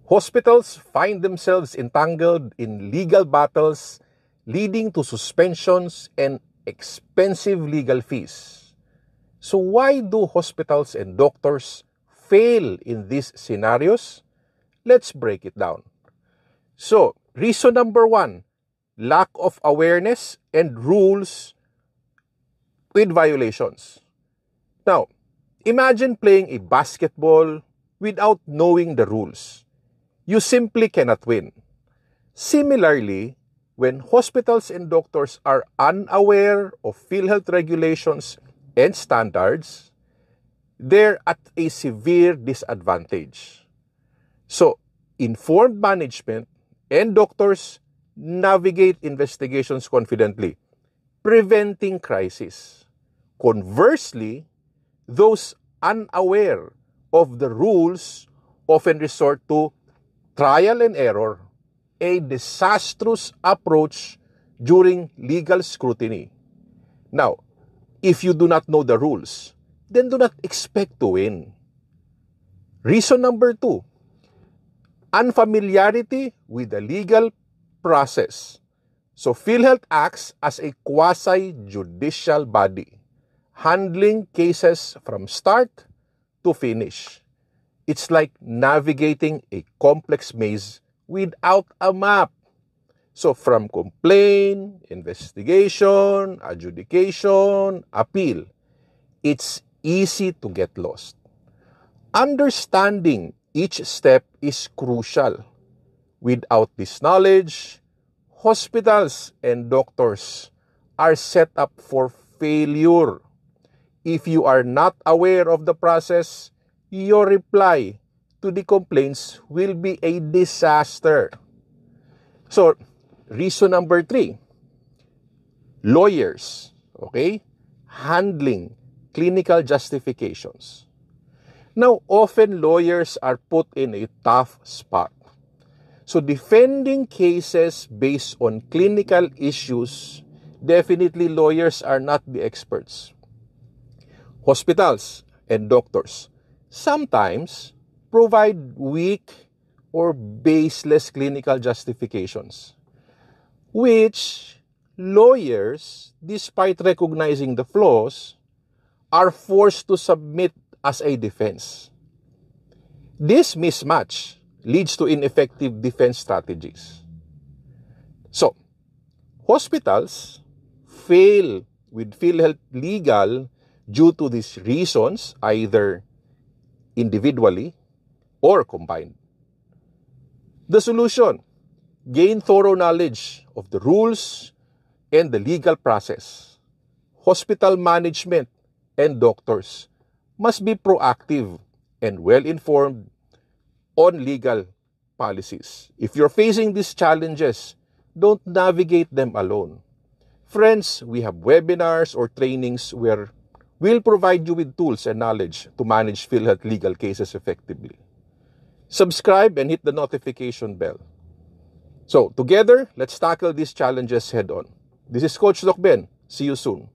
Hospitals find themselves entangled in legal battles leading to suspensions and expensive legal fees. So why do hospitals and doctors fail in these scenarios? Let's break it down. So, reason number 1, lack of awareness and rules with violations. Now, imagine playing a basketball without knowing the rules. You simply cannot win. Similarly, when hospitals and doctors are unaware of PhilHealth regulations and standards, they're at a severe disadvantage. So, informed management and doctors navigate investigations confidently, preventing crisis. Conversely, those unaware of the rules often resort to trial and error, a disastrous approach during legal scrutiny. Now, if you do not know the rules, then do not expect to win. Reason number 2, unfamiliarity with the legal process. So, PhilHealth acts as a quasi-judicial body, handling cases from start to finish. It's like navigating a complex maze without a map. So, from complaint, investigation, adjudication, appeal, it's easy to get lost. Understanding each step is crucial. Without this knowledge, hospitals and doctors are set up for failure. If you are not aware of the process, your reply to the complaints will be a disaster. So, reason number 3, lawyers, handling clinical justifications. Now, often lawyers are put in a tough spot. So, defending cases based on clinical issues, definitely lawyers are not the experts. Hospitals and doctors sometimes provide weak or baseless clinical justifications, which lawyers, despite recognizing the flaws, are forced to submit as a defense. This mismatch leads to ineffective defense strategies. So, hospitals fail with PhilHealth legal due to these reasons, either individually or combined. The solution: gain thorough knowledge of the rules and the legal process. Hospital management and doctors must be proactive and well-informed on legal policies. If you're facing these challenges, don't navigate them alone. Friends, we have webinars or trainings where we'll provide you with tools and knowledge to manage PhilHealth legal cases effectively. Subscribe and hit the notification bell. So, together, let's tackle these challenges head on. This is Coach Doc Ben. See you soon.